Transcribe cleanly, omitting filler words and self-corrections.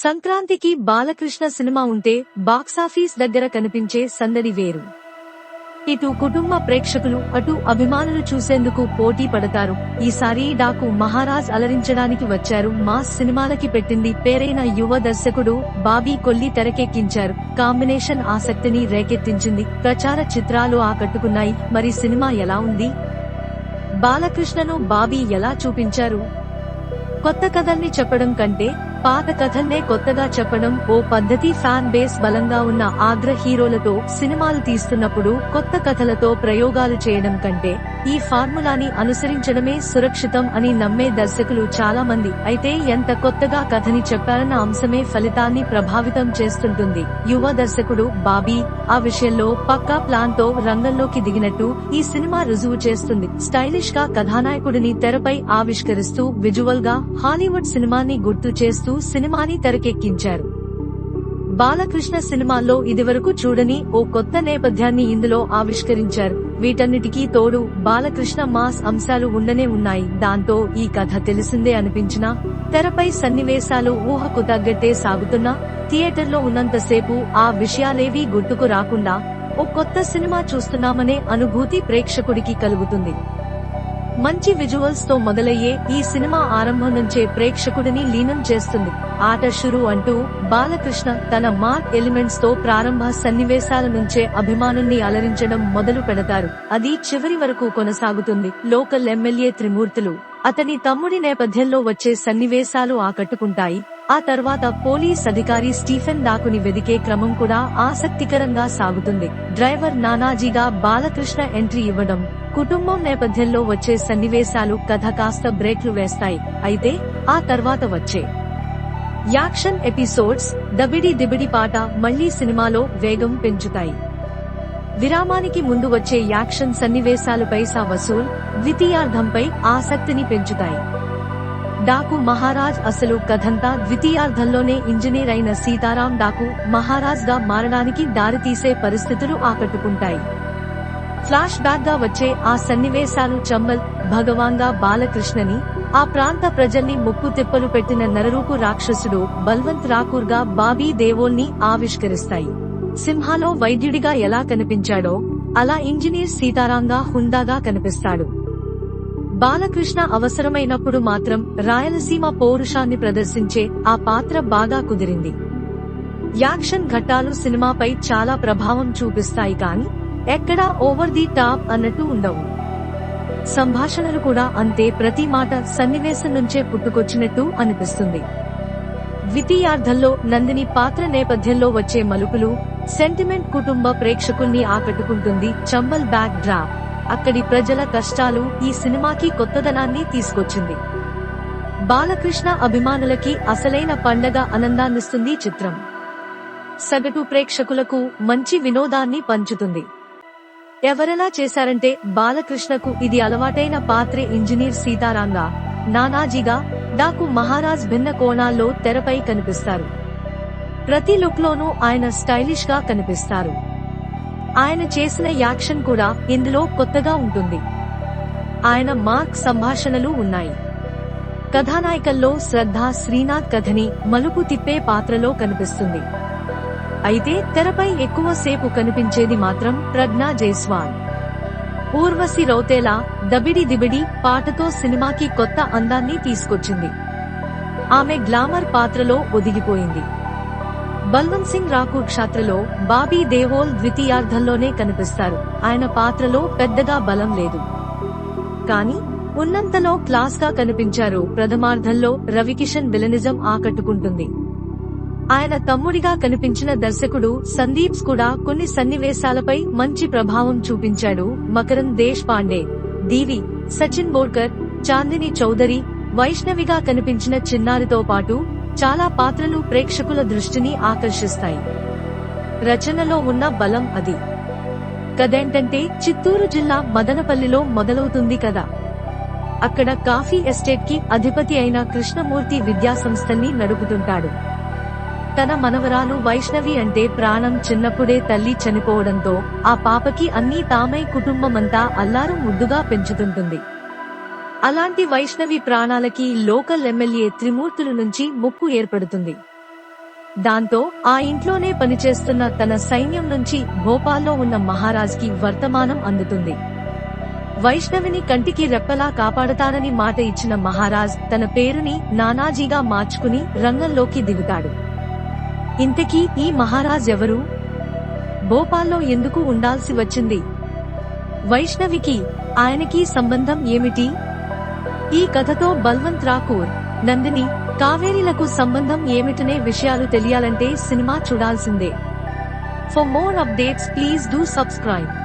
సంక్రాంతికి బాలకృష్ణ సినిమా ఉంటే బాక్సాఫీస్ దగ్గర కనిపించే సందడి వేరు. ఇటు కుటుంబ ప్రేక్షకులు అటు అభిమానులు చూసేందుకు పోటీ పడతారు. ఈసారి డాకు మహారాజ్ అలరించడానికి వచ్చారు. మాస్ సినిమాలకి పెట్టింది పేరైన యువ దర్శకుడు బాబీ కొల్లి తెరకెక్కించారు. కాంబినేషన్ ఆసక్తిని రేకెత్తించింది. ప్రచార చిత్రాలు ఆకట్టుకున్నాయి. మరి సినిమా ఎలా ఉంది? బాలకృష్ణను బాబీ ఎలా చూపించారు? కొత్త కథల్ని చెప్పడం కంటే పాత కథల్నే కొత్తగా చెప్పడం ఓ పద్ధతి. ఫ్యాన్ బేస్ బలంగా ఉన్న అగ్ర హీరోలతో సినిమాలు తీస్తున్నప్పుడు కొత్త కథలతో ప్రయోగాలు చేయడం కంటే ఈ ఫార్ములాని అనుసరించడమే సురక్షితం అని నమ్మే దర్శకులు చాలా మంది. అయితే ఎంత కొత్తగా కథని చెప్పారన్న అంశమే ఫలితాన్ని ప్రభావితం చేస్తుంటుంది. యువ దర్శకుడు బాబీ ఆ విషయంలో పక్కా ప్లాన్ తో రంగంలోకి దిగినట్టు ఈ సినిమా రుజువు చేస్తుంది. స్టైలిష్ గా కథానాయకుడిని తెరపై ఆవిష్కరిస్తూ విజువల్ గా హాలీవుడ్ సినిమాని గుర్తు చేస్తూ సినిమాని తెరకెక్కించారు. బాలకృష్ణ సినిమాల్లో ఇదివరకు చూడని ఓ కొత్త నేపథ్యాన్ని ఇందులో ఆవిష్కరించారు. వీటన్నిటికీ తోడు బాలకృష్ణ మాస్ అంశాలు ఉండనే ఉన్నాయి. దాంతో ఈ కథ తెలిసిందే అనిపించినా తెరపై సన్నివేశాలు ఊహకు తగ్గట్టే సాగుతున్నా థియేటర్లో ఉన్నంతసేపు ఆ విషయాలేవీ గుర్తుకు రాకుండా ఓ కొత్త సినిమా చూస్తున్నామనే అనుభూతి ప్రేక్షకుడికి కలుగుతుంది. మంచి విజువల్స్ తో మొదలయ్యే ఈ సినిమా ఆరంభం నుంచే ప్రేక్షకుడిని లీనం చేస్తుంది. ఆట షురు అంటూ బాలకృష్ణ తన మార్క్ ఎలిమెంట్స్ తో ప్రారంభ సన్నివేశాల నుంచే అభిమానుల్ని అలరించడం మొదలు పెడతారు. అది చివరి వరకు కొనసాగుతుంది. లోకల్ ఎమ్మెల్యే త్రిమూర్తులు, అతని తమ్ముడి నేపథ్యంలో వచ్చే సన్నివేశాలు ఆకట్టుకుంటాయి. ఆ తర్వాత పోలీస్ అధికారి స్టీఫెన్ డాకుని వెదికే క్రమం కూడా ఆసక్తికరంగా సాగుతుంది. డ్రైవర్ నానాజీగా బాలకృష్ణ ఎంట్రీ ఇవ్వడం, కుటుంబం నేపథ్యంలో వచ్చే సన్నివేశాలు కథ కాస్త బ్రేక్లు వేస్తాయి. అయితే ఆ తర్వాత వచ్చే యాక్షన్ ఎపిసోడ్స్, దబిడి దిబిడి పాట మళ్లీ సినిమాలో వేగం పెంచుతాయి. విరామానికి ముందు వచ్చే యాక్షన్ సన్నివేశాలు పైసా వసూల్ ద్వితీయార్ధంపై ఆసక్తిని పెంచుతాయి. డాకు మహారాజ్ అసలు కథంతా ద్వితీయార్ధంలోనే ఇంజనీర్ అయిన సీతారాం డాకు మహారాజ్ గా మారడానికి దారితీసే పరిస్థితులు ఆకట్టుకుంటాయి. ఫ్లాష్ బ్యాక్ గా వచ్చే ఆ సన్నివేశాలు చంబల్ భగవాన్ గా బాలకృష్ణని, ఆ ప్రాంత ప్రజల్ని ముప్పు తిప్పలు పెట్టిన నరరూపు రాక్షసుడు బల్వంత్ రాకూర్ గా బాబీ దేవోల్ ని ఆవిష్కరిస్తాయి. సింహాలో వైద్యుడిగా ఎలా కనిపించాడో అలా ఇంజనీర్ సీతారాంగా హుందాగా కనిపిస్తాడు. బాలకృష్ణ అవసరమైనప్పుడు మాత్రం రాయలసీమ పౌరుషాన్ని ప్రదర్శించే ఆ పాత్ర బాగా కుదిరింది. యాక్షన్ ఘట్టాలు సినిమాపై చాలా ప్రభావం చూపిస్తాయి, కానీ ఎక్కడా ఓవర్ ది టాప్ అన్నట్టు ఉండవు. సంభాషణలు కూడా అంతే. ప్రతి మాట సన్నివేశం నుంచే పుట్టుకొచ్చినట్టు అనిపిస్తుంది. ద్వితీయార్ధంలో నందిని పాత్ర నేపథ్యంలో వచ్చే మలుపులు, సెంటిమెంట్ కుటుంబ ప్రేక్షకుల్ని ఆకట్టుకుంటుంది. చంబల్ బ్యాక్ డ్రాప్, అక్కడి ప్రజల కష్టాలు ఈ సినిమాకి కొత్తదనాన్ని తీసుకొచ్చింది. బాలకృష్ణ అభిమానులకి అసలైన పండగ ఆనందాన్నిస్తుంది చిత్రం. సగటు ప్రేక్షకులకు మంచి వినోదాన్ని పంచుతుంది. ఎవరెలా చేశారంటే బాలకృష్ణకు ఇది అలవాటైన పాత్రే. ఇంజనీర్ సీతారాంగా, నానాజీగా, డాకు మహారాజ్ భిన్న కోణాల్లో తెరపై కనిపిస్తారు. ప్రతి లుక్ లోనూ ఆయన స్టైలిష్ గా కనిపిస్తారు. ఆయన చేసిన యాక్షన్ కూడా ఇందులో కొత్తగా ఉంటుంది. ఆయన మార్క్ సంభాషణలు ఉన్నాయి. కథానాయకల్లో శ్రద్ధ శ్రీనాథ్ కథని మలుపు తిప్పే పాత్రలో కనిపిస్తుంది. అయితే తెరపై ఎక్కువ సేపు కనిపించేది మాత్రం ప్రజ్ఞా జైస్వాల్. ఊర్వశి రౌతేలా దబిడి దిబిడి పాటతో సినిమాకి కొత్త అందాన్ని తీసుకొచ్చింది. ఆమె గ్లామర్ పాత్రలో ఒదిగిపోయింది. బల్వంత్ సింగ్ రాకూర్ క్షాత్రలో బాబీ దేవోల్ ద్వితీయార్ధంలోనే కనిపిస్తారు. ఆయన పాత్రలో పెద్దగా బలం లేదు, కానీ ఉన్నంతలో క్లాస్ గా కనిపించారు. ప్రథమార్ధంలో రవికిషన్ విలనిజం ఆకట్టుకుంటుంది. ఆయన తమ్ముడిగా కనిపించిన దర్శకుడు సందీప్స్ కూడా కొన్ని సన్నివేశాలపై మంచి ప్రభావం చూపించాడు. మకరంద్ దేశ్ పాండే, దీవి, సచిన్ బోర్కర్, చాందిని చౌదరి, వైష్ణవిగా కనిపించిన చిన్నారితో పాటు చాలా పాత్రలు ప్రేక్షకుల దృష్టిని ఆకర్షిస్తాయి. రచనలో ఉన్న బలం అది. కథేంటంటే చిత్తూరు జిల్లా మదనపల్లిలో మొదలవుతుంది కదా. అక్కడ కాఫీ ఎస్టేట్ కి అధిపతి అయిన కృష్ణమూర్తి విద్యాసంస్థల్ని నడుపుతుంటాడు. తన మనవరాలు వైష్ణవి అంటే ప్రాణం. చిన్నప్పుడే తల్లి చనిపోవడంతో ఆ పాపకి అన్నీ తామై కుటుంబమంతా అల్లారు ముద్దుగా పెంచుతుంటుంది. అలాంటి వైష్ణవి ప్రాణాలకి లోకల్ ఎమ్మెల్యే త్రిమూర్తుల నుంచి ముప్పు ఏర్పడుతుంది. దాంతో ఆ ఇంట్లోనే పనిచేస్తున్న తన సైన్యం నుంచి భోపాల్లో ఉన్న మహారాజ్కి వర్తమానం అందుతుంది. వైష్ణవిని కంటికి రెప్పలా కాపాడతానని మాట ఇచ్చిన మహారాజ్ తన పేరుని నానాజీగా మార్చుకుని రంగంలోకి దిగుతాడు. ఇంతకీ ఈ మహారాజ్ ఎవరు? భోపాల్లో ఎందుకు ఉండాల్సి వచ్చింది? వైష్ణవికి ఆయనకి సంబంధం ఏమిటి? ఈ కథతో బల్వంత్ రాకూర్, నందిని, కావేరీలకు సంబంధం ఏమిటనే విషయాలు తెలియాలంటే సినిమా చూడాల్సిందే. For more updates please do subscribe.